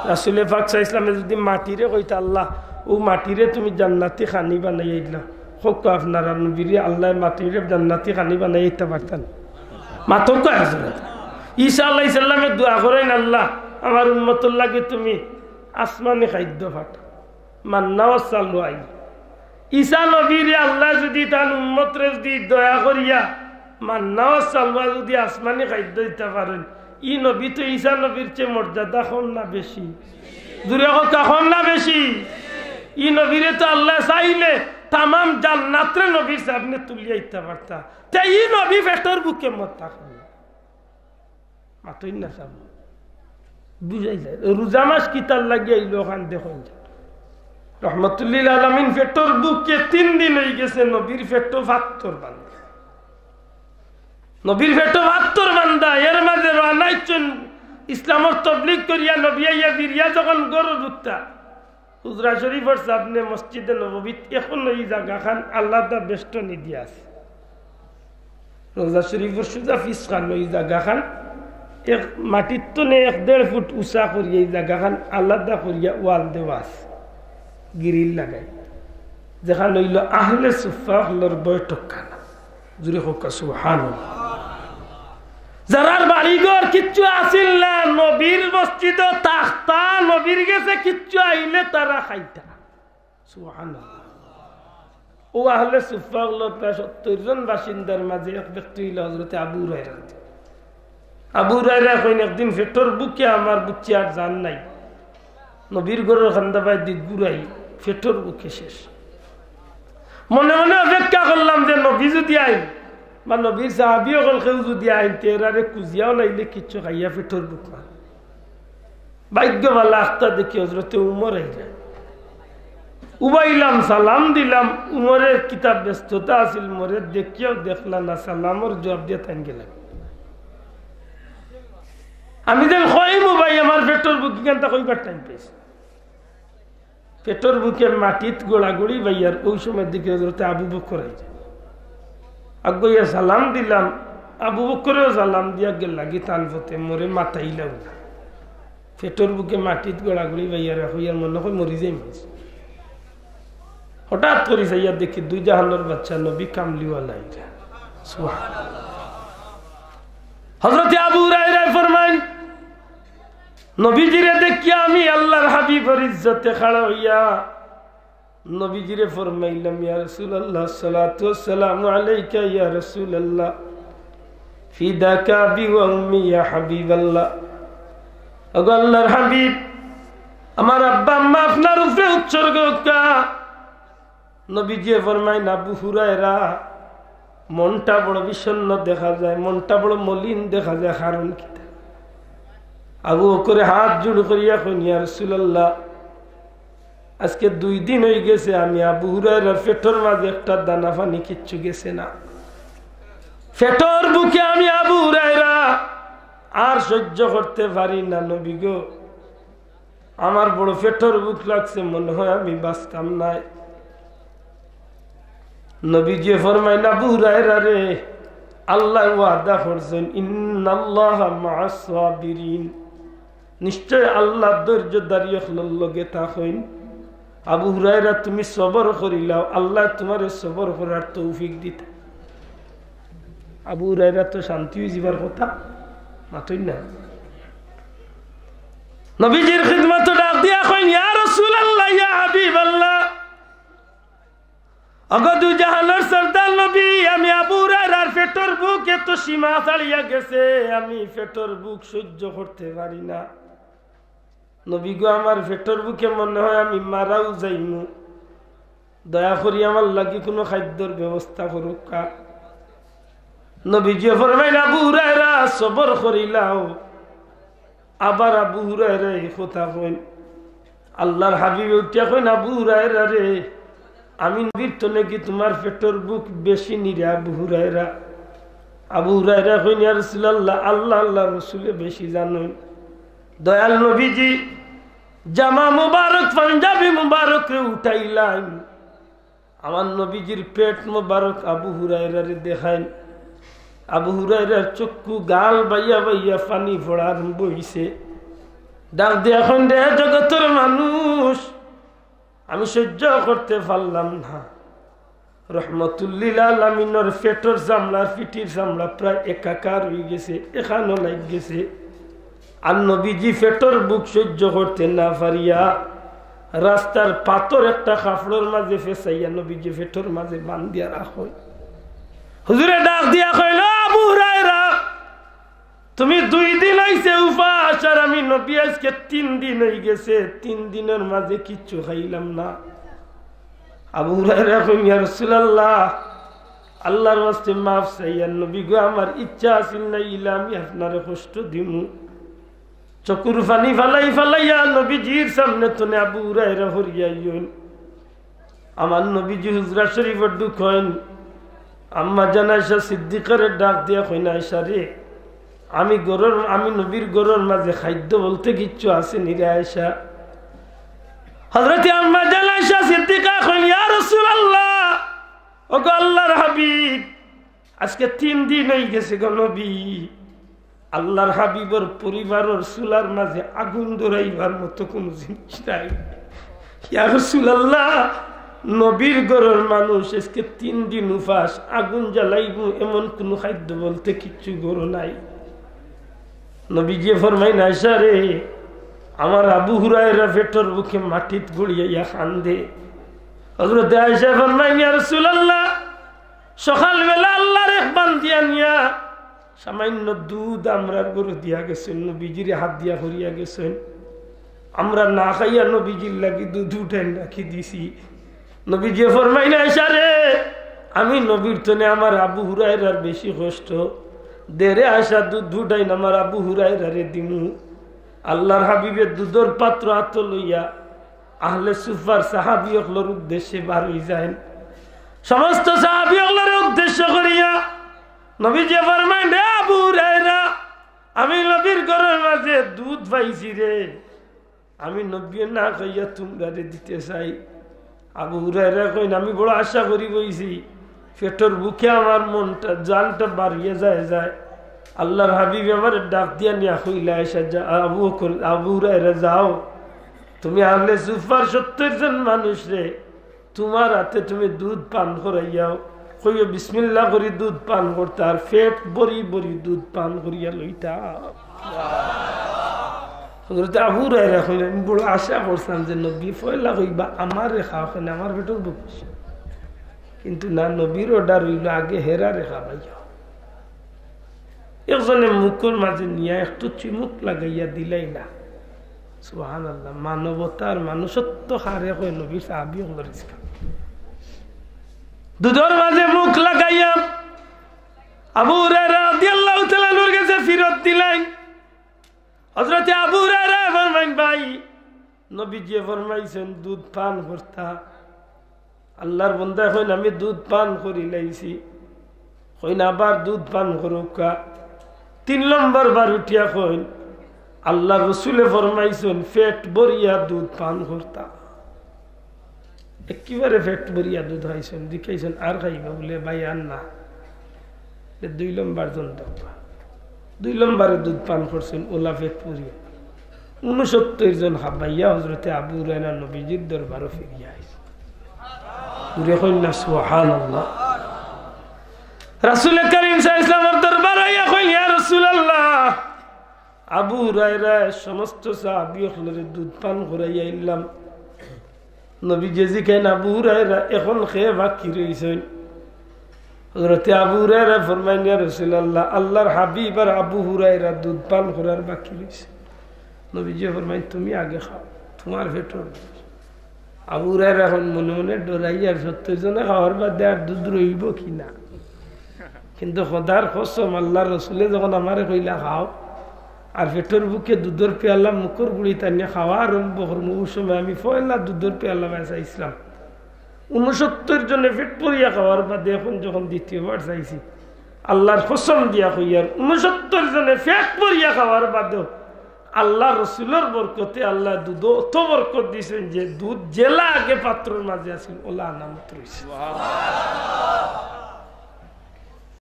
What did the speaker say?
রাসূল পাক সাল্লাল্লাহু আলাইহি ওয়াসাল্লাম যদি মাটিরে কইতা আল্লাহ ও মাটিরে তুমি জান্নাতি খানি বানাইয়া দিলা হোক আপনার নবীরে আল্লাহ মাটিরে জান্নাতি খানি বানাইয়া দিতে পারতেন মাত্র কয় হযরত ঈসা আলাইহিস সালামের দোয়া করেন আল্লাহ আমার উম্মতের লাগে তুমি আসমানি খাদ্য পাঠাও মান্না ওয়া সালওয়াই ঈসা নবীরে আল্লাহ যদি তার উম্মতরে যদি দয়া করিয়া মান্না ওয়া সালওয়া যদি আসমানি খাদ্য দিতে পারেন ই নবী তো ঈসা নবীর চেয়ে মর্যাদা কম না বেশি দূরে কখন না বেশি ই নবীরে তো আল্লাহ চাইলে তাম জান্নাতরে নবীর সামনে তুলিয়া দিতে পারতা তাই ই নবী পেটের বুকে মরতা মাতই না সাব বুঝাই যায় রোজা মাস কিতার লাগিয়ে আইলো ওখান দেখুন রহমতুল্লিল আলামিন পেটের বুকে 3 দিন হয়ে গেছে নবীর পেটো 72 বান্দা নবীর পেটো 72 বান্দা এর মাঝে রানাইছেন ইসলামের তাবলীগ করিয়া নবী আইয়া বিরিয়া যখন গরু দুটা হুজরা শরীফের সামনে মসজিদে নববী এখন এই জায়গা খান আল্লাহ দা বেষ্টনী দিয়া আছে রোজা শরীফের সুজা ফিস খান এই জায়গা খান এক মাটির তনে 1.5 ফুট উঁচা করিয়া এই জায়গা খান আলাদা করিয়া ওয়াল দেওয়া আছে গিরিল লাগাই যেখানে হইল আহলে সুফা হলর বৈঠক খানা জুড়ে হোক সুবহানাল্লাহ যারার বাড়িঘর কিচ্ছু আসিল না নবীর মসজিদ তাখতা নবীর গেছে কিচ্ছু আইলে তারা খাইতা সুবহানাল্লাহ ও আহলে সুফা হলর প্রায় 70 জন বাসিন্দার মাঝে এক ব্যক্তি হইল হযরত আবু হুরায়রা আবু হুরায়রা কইন একদিন পেটের বুকে আমার বুচ্চি আর জান নাই নবীর ঘরের খান্দাবাই দিক গুড়াই পেটের বুকে শেষ মনে মনে অপেক্ষা করলাম যে নবী যদি আইন বা নবীর সাহাবী হল কেউ যদি আইন তেরারে কুজিয়াও নাইলে কিচ্ছু খাইয়া পেটের বুক মা ভাগ্যবালা আখতা দেখি হযরতে উমর আইরা উবাইলাম সালাম দিলাম উমরের কিতাব ব্যস্ততা আছিল মরে দেখিয়াও দেখলাম না সালামর জবাব দিয়ে থান গেলাম আমি যেন কইমু ভাই আমার পেটের বুকে কেনটা কইবার টাইম পেয়েছি পেটের বুকে মাটিত গোড়াগড়ি ভাইয়ার ওই সময়ের দিকে হযরতে আবু বকর আইছে আগুইয়া সালাম দিলাম আবু বকরেও সালাম দিয়া গেল লাগি তান ফতে মরে মাথাইলাম না পেটের বুকে মাটিত গোড়াগড়ি ভাইয়ার হইয়ার মনে হয় মরি যাই মাছ হঠাৎ করে যাইয়া দেখি 2 জাহানের বাচ্চা নবী কামলিওয়ালা আইরা সুবহানাল্লাহ হযরত আবু হুরায়রা ফরমান নবীজিরে দেখিয়া আমি আল্লাহর হাবিবের ইজ্জতে খাড়া হইয়া নবীজিরে ফরমাইলাম ইয়া রাসূলুল্লাহ সাল্লাতু ওয়াসসালামু আলাইকা ইয়া রাসূলুল্লাহ ফিদাকা বি ওয়া উম্মি ইয়া হাবিবাল্লাহ ওগো আল্লাহর হাবিব আমার আব্বা আম্মা আপনার উপরে উৎসর্গ কা নবীজি ফরমাইন আবু হুরায়রা মনটা বড় বিষণ্ণ দেখা যায় মনটা বড় মলিন দেখা যায় কারণ কি আবু বকরে হাত জোড় করিয়া কইন ইয়া রাসূলুল্লাহ আজকে 2 দিন হয়ে গেছে আমি আবু হুরায়রার পেটের মাঝে একটা দানা পানি কিচ্ছু গেছে না পেটের বুকে আমি আবু হুরায়রা আর সহ্য করতে পারি না নবী গো আমার বড় পেটের বুক লাগছে মনে হয় আমি বাঁচতাম না নবীজি ফরমাইলেন আবু হুরায়রা রে আল্লাহ ওয়াদা করছেন ইন্নাল্লাহা মা'আস সাবিরিন নিশ্চয় আল্লাহ ধৈর্যধারী হলোর লগে থাকেন আবু হুরায়রা তুমি সবর করিলাও আল্লাহ তোমারে সবর করার তৌফিক দিতে আবু হুরায়রা তো শান্তি জীবার কথা মাতই না নবীজির খিদমত ডাক দিয়া কইন ইয়া রাসূলুল্লাহ ইয়া হাবিবাল্লাহ অগদু জাহানের সরদার নবী আমি আবু হুরায়রার পেটের বুক এত সীমা ছাড়িয়া গেছে আমি পেটের বুক সহ্য করতে পারি না নবী গো আমার পেটের বুকে মনে হয় আমি মারাও যাইমু দয়া করি আমার লাগি কোনো খাদ্যর ব্যবস্থা করুক নবীজি ফরমাইলেন আবু হুরায়রা সবর করিলাও আবার আবু হুরায়রা এই কথা কইন আল্লাহর হাবিব উঠিয়া কইন আবু হুরায়রা রে আমি নবীর তো নাকি তোমার পেটের বুক বেশি নিরে আবু হুরায়রা কইন ইয়া রাসূলুল্লাহ আল্লাহ আল্লাহ রাসূলে বেশি জানেন দয়াল নবীজি জামা মুবারক পাঞ্জাবি মুবারক রে উঠাইলেন আমার নবীজির পেট মুবারক আবু হুরায়রা রে দেখাইন আবু হুরায়রার চক্ষু গাল বাইয়া বাইয়া পানি পড়া আরম্ভ হইছে ডাক দিয়ে এখন রে জগতের মানুষ, আমি সহ্য করতে পারলাম না। রহমতুল্লিল আলামিনের পেটর চামড়া পিঠির চামড়া প্রায় একাকার হয়ে গেছে, এখানো লাগ গেছে। আর নবীজি পেটর বুক সহ্য করতে না পারিয়া রাস্তার পাথর একটা কাপড়ের মাঝে ফেসাইয়া নবীজি পেটর মাঝে বান্ধিয়া রাখো। হুজুরে ডাক দিয়া কইল, আবু হুরায়রা তুমি 2 দিন হইছে উপাস, আর আমি নবী আজকে 3 দিন হয়ে গেছে, 3 দিনের মাঝে কিচ্ছু খাইলাম না। আবু হুরায়রা কইল, ইয়া রাসূলুল্লাহ আল্লাহর ওয়াস্তে মাফ চাইয়া নবী গো, আমার ইচ্ছা আছিল না ইলা আমি আপনারে কষ্ট দিমু। চকুর পানি ফালাই ফালাইয়া নবীজির সামনে তনে আবু হুরায়রা হরিয়াইন। আমার নবীজি হুজরা শরীফের দুঃখ হইন, আম্মা জান আয়েশা সিদ্দিকারে ডাক দিয়া কইনা, আয়েশা রে আমি নবীর গরুর মাঝে খাদ্য বলতে কিচ্ছু আছে নি রে আয়েশা? হযরত আম্মা জান আয়েশা সিদ্দিকা কইল, ইয়া রাসূলুল্লাহ ওগো আল্লাহর হাবিব, আজকে 3 দিন হয়ে গেছে গো নবী, আল্লাহর হাবিবের পরিবারের চুলার মাঝে আগুন ধরাইবার মতো কোন জিনিস নাই। ইয়া রাসূলুল্লাহ নবীর ঘরের মানুষ আজকে 3 দিন উপাস, আগুন জ্বালাইব এমন কোন খাদ্য বলতে কিচ্ছু গরু নাই। নবীজি ফরমাইন, আয়েশা রে আমার আবু হুরায়রা পেটর বুকে মাটিত গড়িয়া কান্দে। হযরত আয়েশা ফরমাইন, ইয়া রাসূলুল্লাহ সকালবেলা আল্লাহর এক বান্দিয়া নিয়া সামান্য দুধ আমরা গরু দিয়া গেছেন, নবীজির হাত দিয়া করিয়া গেছেন। আমরা না খাইয়া নবীজির লাগি দুধ উঠাই রাখি দিছি। নবীজি ফরমাইন, আয়েশা রে আমি নবীর তনে আমার আবু হুরায়রার বেশি কষ্ট দেরে, আয়েশা দুধ উঠাই না আমার আবু হুরায়রারে দিমু। আল্লাহর হাবিবের দুধের পাত্র হাত লইয়া আহলে সুফার সাহাবী হলর উদ্দেশ্যে বার হয়ে যায়। সমস্ত সাহাবী হলর উদ্দেশ্য করিয়া নবীজি ফরমাইন, রে আবু হুরায়রা আমি নবীর ঘরের মাঝে দুধ পাইছি রে, আমি নবী না খাইয়া তোমরা দিতে চাই। আবু হুরায়রা কইন, আমি বড় আশা করি বইছি, পেটর বুকে আমার মনটা জানটা বাড়িয়ে যায়। আল্লাহর হাবিব আমার ডাক দিয়া নিয়া কইলা, আয়েশা যা আবু হুরায়রা যাও, তুমি আহলে সুফার 70 জন মানুষ রে তোমার হাতে তুমি দুধ পান করাইয়াও, কইও বিসমিল্লাহ করি দুধ পান করতে, আর পেট বড়ি বড়ি দুধ পান করিয়া লইতা। আবু হুরায়রা কইলেন, আমি বড় আশা করছিলাম যে নবী পয়লা কইবা আমার রেখা ওখানে আমার পেটর বুক, কিন্তু না, নবীর অর্ডার হইল আগে হেরা রেখা ভাইয়া। একজনে মুখের মাঝে নিয়ে একটু চিমুক লাগাইয়া দিলাই না। সুবহানাল্লাহ, মানবতার মানুষত্ব হারে কই নবীর সাহাবী হলো রিজকা। দুধের মাঝে মুখ লাগাইয়া আবু হুরায়রা রাদিয়াল্লাহু তাআলা আনহুর কাছে ফিরত দিলেন। হযরত আবু হুরায়রা ফরমাইন, ভাই নবীজি ফরমাইছেন দুধ পান করতা। আল্লাহর বান্দা কইন, আমি দুধ পান করি লাইছি। কইন আবার দুধ পান করুকা। 3 নম্বর বার উঠিয়া কইন, আল্লাহ রসুলে ফরমাইছেন পেট ভরিয়া দুধ পান করতা। একেবারে পেট ভরিয়া দুধ খাইছেন, দেখাইছেন আর খাইবা বলে, ভাই আর না। 2 নম্বর জন দেখবা, 2 নম্বরে দুধ পান করছেন ওলা পেট ভরিয়া। 69 জন হাবাইয়া হযরতে আবু হুরায়রা নবীজির দরবারে ফিরিয়া আইছে। পুরে কইনা সুবহানাল্লাহ। রাসূল করিম সাল্লাল্লাহু আলাইহি ওয়াসাল্লামের দরবারে আইয়া কইল, ইয়া রাসূলুল্লাহ আবু হুরায়রা সমস্ত সাহাবী হলরে দুধ পান করাইয়া আইলাম। নবীজি জিকেন, আবু হুরায়রা এখন খেয়ে বাকি রইছেন। হযরতে আবু হুরায়রা ফরমাইন, ইয়া রাসূলুল্লাহ আল্লাহর হাবিব আর আবু হুরায়রা দুধ পান করার বাকি রইছে। নবীজি ফরমাইন, তুমি আগে খাও, তোমার পেটর। আবু হুরায়রা এখন মনে মনে ডরাইয়া 70 জনে খাওয়ার বাদে আর দুধ রইব কিনা। কিন্তু খোদার কসম, আল্লাহর রাসূলে যখন আমারে কইলা খাও, আর পেটর বুকে দুধের পেয়ালা মুখর গুড়ি টানিয়া খাওয়া আরম্ভ করবো, ওই সময় আমি পয়লা দুধের পেয়ালা চাইছিলাম। 69 জনে পেট পরিয়া খাওয়ার বাদে এখন যখন দ্বিতীয়বার চাইছি, আল্লাহর কসম দিয়া কইয়ার 69 জনে পেট পরিয়া খাওয়ার বাদেও আল্লাহ রসুলের বরকতে আল্লাহ দুধ অত বরকত দিয়েছেন যে দুধ জেলা আগে পাত্রের মাঝে আছিল ওলা নামত রয়েছে।